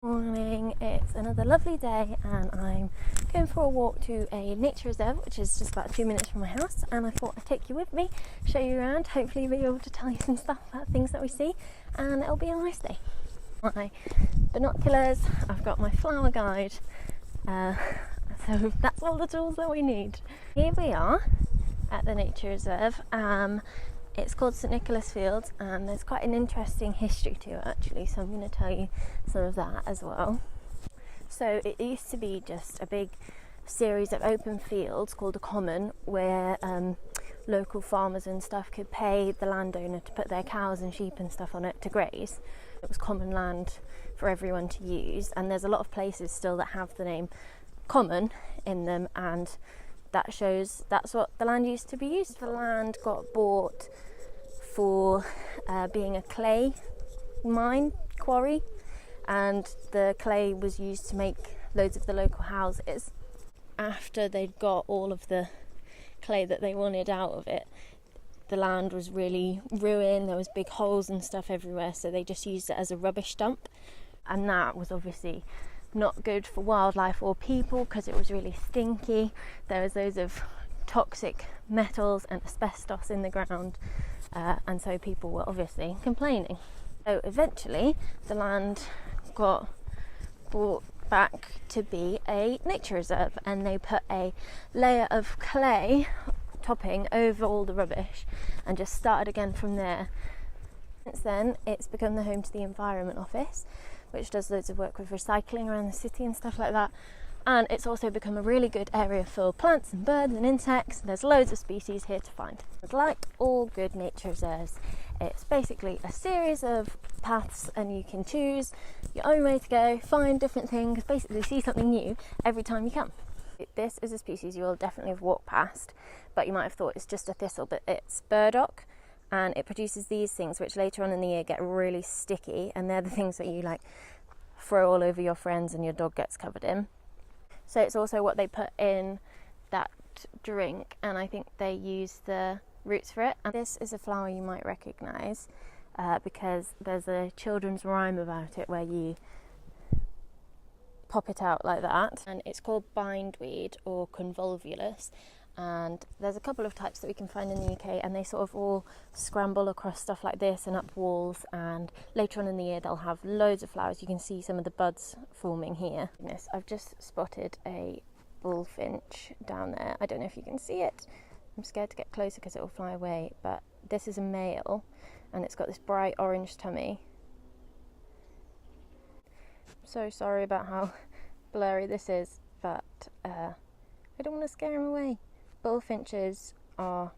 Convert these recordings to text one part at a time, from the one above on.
Morning, it's another lovely day and I'm going for a walk to a nature reserve which is just about 2 minutes from my house, and I thought I'd take you with me, show you around, hopefully be able to tell you some stuff about things that we see, and it'll be a nice day. My binoculars, I've got my flower guide, so that's all the tools that we need. Here we are at the nature reserve. It's called St Nicholas Fields and there's quite an interesting history to it actually, so I'm going to tell you some of that as well. So it used to be just a big series of open fields called a common where local farmers and stuff could pay the landowner to put their cows and sheep and stuff on it to graze. It was common land for everyone to use, and there's a lot of places still that have the name common in them, and that shows that's what the land used to be used. The land got bought for being a clay mine quarry, and the clay was used to make loads of the local houses. After they'd got all of the clay that they wanted out of it, the land was really ruined, there was big holes and stuff everywhere, so they just used it as a rubbish dump, and that was obviously not good for wildlife or people because it was really stinky. There was loads of toxic metals and asbestos in the ground, and so people were obviously complaining. So eventually the land got brought back to be a nature reserve, and they put a layer of clay topping over all the rubbish and just started again from there. Since then it's become the home to the Environment Office, which does loads of work with recycling around the city and stuff like that, and it's also become a really good area for plants and birds and insects. There's loads of species here to find. Like all good nature reserves, it's basically a series of paths and you can choose your own way to go, find different things, basically see something new every time you come. This is a species you will definitely have walked past, but you might have thought it's just a thistle, but it's burdock, and it produces these things which later on in the year get really sticky, and they're the things that you like throw all over your friends and your dog gets covered in. So it's also what they put in that drink, and I think they use the roots for it. And this is a flower you might recognise because there's a children's rhyme about it where you pop it out like that, and it's called bindweed or convolvulus, and there's a couple of types that we can find in the UK, and they sort of all scramble across stuff like this and up walls, and later on in the year they'll have loads of flowers. You can see some of the buds forming here. I've just spotted a bullfinch down there. I don't know if you can see it. I'm scared to get closer because it will fly away, but this is a male and it's got this bright orange tummy. So sorry about how blurry this is, but I don't want to scare him away. Bullfinches are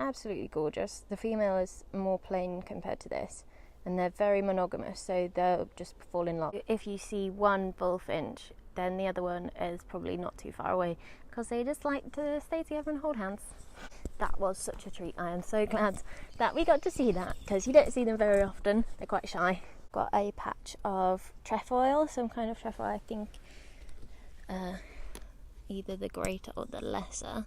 absolutely gorgeous. The female is more plain compared to this, and they're very monogamous, so they'll just fall in love. If you see one bullfinch, then the other one is probably not too far away because they just like to stay together and hold hands. That was such a treat. I am so glad that we got to see that because you don't see them very often. They're quite shy. Got a patch of trefoil, some kind of trefoil, I think either the greater or the lesser,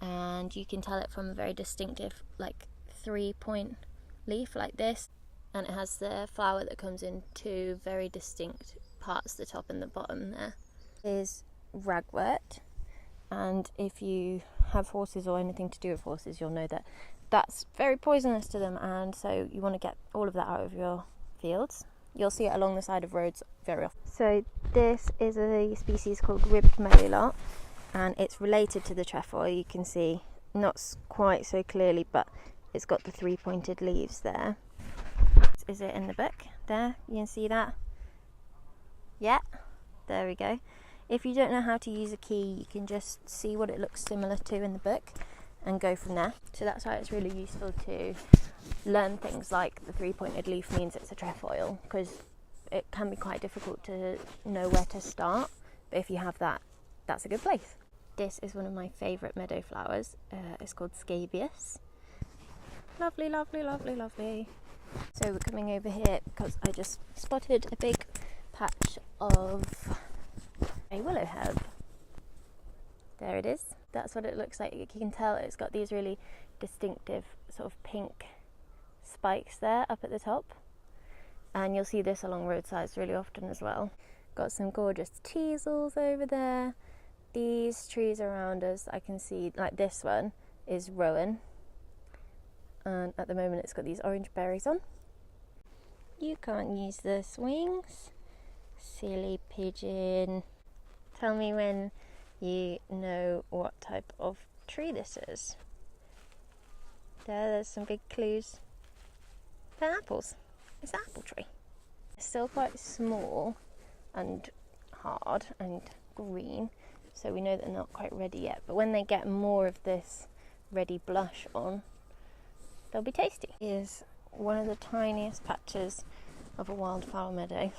and you can tell it from a very distinctive like 3-point leaf like this, and it has the flower that comes in two very distinct parts, the top and the bottom. There is ragwort, and if you have horses or anything to do with horses, you'll know that that's very poisonous to them, and so you want to get all of that out of your fields. You'll see it along the side of roads very often. So this is a species called ribbed melilot, and it's related to the trefoil. You can see, not quite so clearly, but it's got the 3-pointed leaves there. Is it in the book? There, you can see that? Yeah, there we go. If you don't know how to use a key, you can just see what it looks similar to in the book and go from there. So that's why it's really useful to learn things like the 3-pointed leaf means it's a trefoil, because it can be quite difficult to know where to start, but if you have that, that's a good place. This is one of my favourite meadow flowers. It's called scabious. Lovely, lovely, lovely, lovely. So we're coming over here because I just spotted a big patch of a willow herb. There it is. That's what it looks like. You can tell it's got these really distinctive sort of pink spikes there up at the top, and you'll see this along roadsides really often as well. Got some gorgeous teasels over there. These trees around us, I can see, like this one is rowan, and at the moment it's got these orange berries on. You can't use the swings, silly pigeon. Tell me when you know what type of tree this is. There's some big clues. They're apples. It's an apple tree. It's still quite small and hard and green, so we know they're not quite ready yet. But when they get more of this ready blush on, they'll be tasty. Here's one of the tiniest patches of a wildflower meadow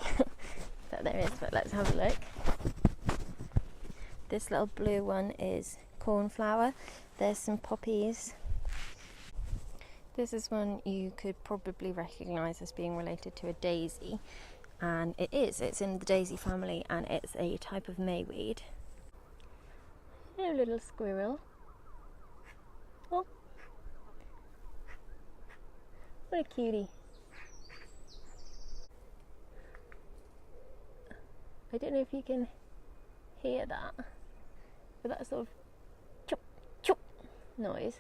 that there is, but let's have a look. This little blue one is cornflower. There's some poppies. This is one you could probably recognise as being related to a daisy, and it is. It's in the daisy family, and it's a type of mayweed. Hello, little squirrel. Oh, what a cutie. I don't know if you can hear that, but that sort of chop chop noise,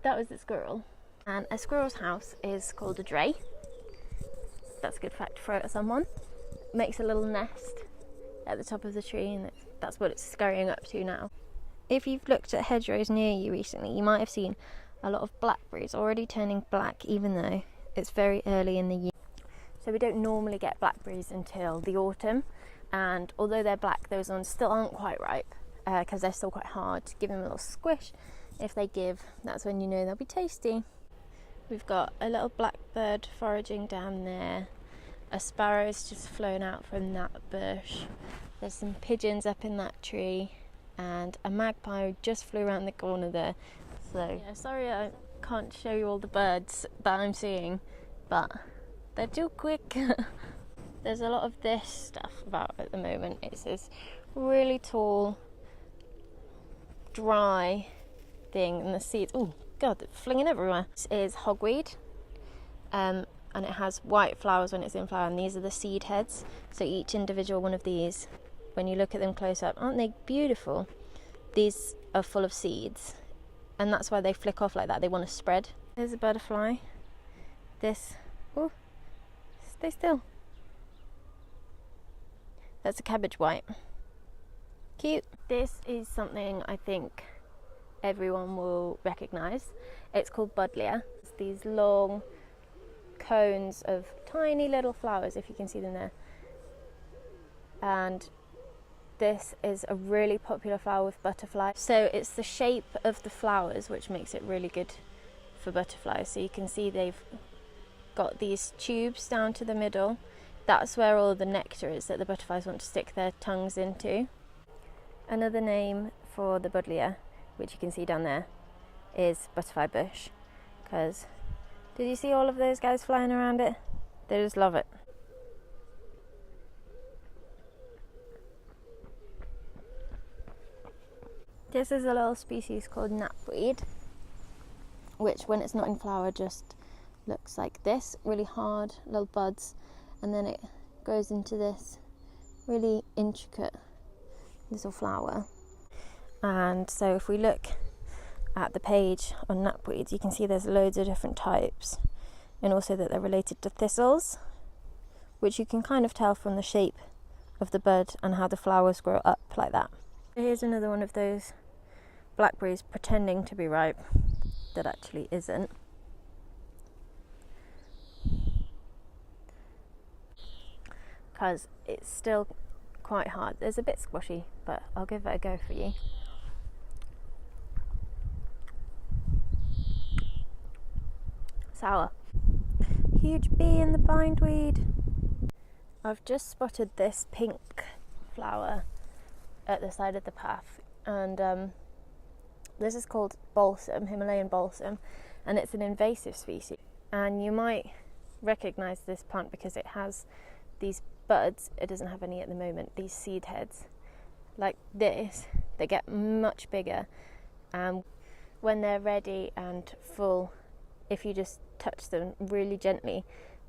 that was the squirrel. And a squirrel's house is called a dray. That's a good fact to throw at someone. It makes a little nest at the top of the tree, and that's what it's scurrying up to now. If you've looked at hedgerows near you recently, you might have seen a lot of blackberries already turning black, even though it's very early in the year. So we don't normally get blackberries until the autumn, and although they're black, those ones still aren't quite ripe because they're still quite hard. Give them a little squish. If they give, that's when you know they'll be tasty. We've got a little blackbird foraging down there. A sparrow's just flown out from that bush. There's some pigeons up in that tree, and a magpie just flew around the corner there. So yeah, sorry I can't show you all the birds that I'm seeing, but they're too quick. There's a lot of this stuff about at the moment. It's this really tall, dry thing, and the seeds, oh god, they're flinging everywhere. This is hogweed, and it has white flowers when it's in flower, and these are the seed heads. So each individual one of these, when you look at them close up, aren't they beautiful? These are full of seeds, and that's why they flick off like that. They want to spread. There's a butterfly. This, oh, stay still. That's a cabbage white. Cute. This is something I think everyone will recognise. It's called buddleia. It's these long cones of tiny little flowers, if you can see them there. And this is a really popular flower with butterflies. So it's the shape of the flowers which makes it really good for butterflies. So you can see they've got these tubes down to the middle. That's where all the nectar is that the butterflies want to stick their tongues into. Another name for the buddleia, which you can see down there, is butterfly bush, because did you see all of those guys flying around it? They just love it. This is a little species called knapweed, which when it's not in flower just looks like this, really hard little buds, and then it goes into this really intricate little flower. And so if we look at the page on knapweeds, you can see there's loads of different types, and also that they're related to thistles, which you can kind of tell from the shape of the bud and how the flowers grow up like that. Here's another one of those blackberries pretending to be ripe that actually isn't. Because it's still quite hard. It's a bit squishy, but I'll give it a go for you. Sour. Huge bee in the bindweed. I've just spotted this pink flower at the side of the path, and this is called balsam, Himalayan balsam, and it's an invasive species. And you might recognise this plant because it has these buds. It doesn't have any at the moment. These seed heads, like this, they get much bigger, and when they're ready and full, if you just touch them really gently,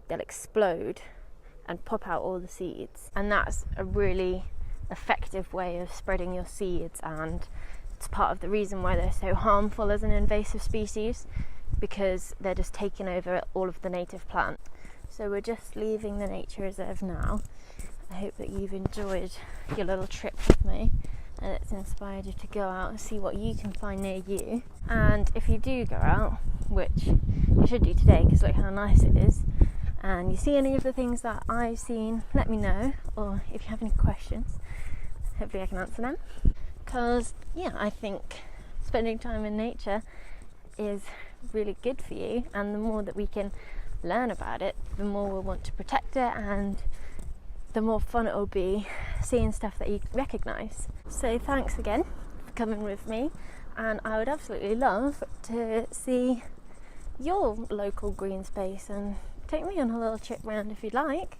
they'll explode and pop out all the seeds. And that's a really effective way of spreading your seeds, and it's part of the reason why they're so harmful as an invasive species, because they're just taking over all of the native plant. So we're just leaving the nature reserve now. I hope that you've enjoyed your little trip with me and it's inspired you to go out and see what you can find near you. And if you do go out, which you should do today because look how nice it is, and you see any of the things that I've seen, let me know, or if you have any questions, hopefully I can answer them. Because I think spending time in nature is really good for you, and the more that we can learn about it, the more we'll want to protect it, and the more fun it will be seeing stuff that you recognise. So thanks again for coming with me, and I would absolutely love to see your local green space, and take me on a little trip round if you'd like.